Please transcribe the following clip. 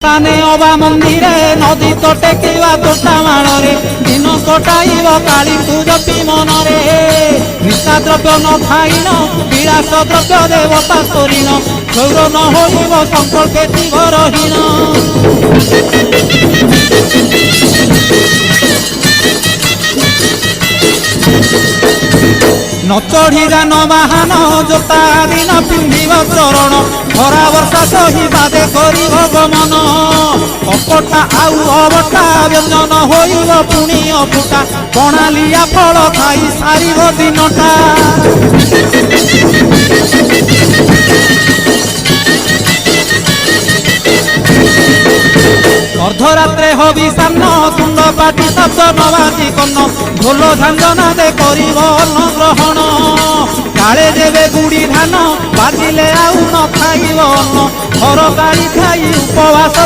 ताने अबा मंदिरे नदी तो टेकिवा तोटा माड़े दिन कटाइब काली पूजती मनरे निशा द्रव्य न खाइन विलास द्रव्य देवता करीन गौर न होइब संकल्पे जीवरहीन न चढ़ी जान बाहन जोता दिन पिंधिब चरण खरा वर्षा सही बादे करिब गमन अकटा आउ अबटा व्यंजन होइब पुणी अफुटा बणालिया फल खाई सारिब दिनटा अर्धरात्रे हबि सान्न तुंड पाटी शब्द नवाजी कन्न ढोल झांझना दे करिब अन्न ग्रहण काले देवे गुड़ी धान बाजिले आउ न खाइब अन्न घर गाड़ी खाई उपवास।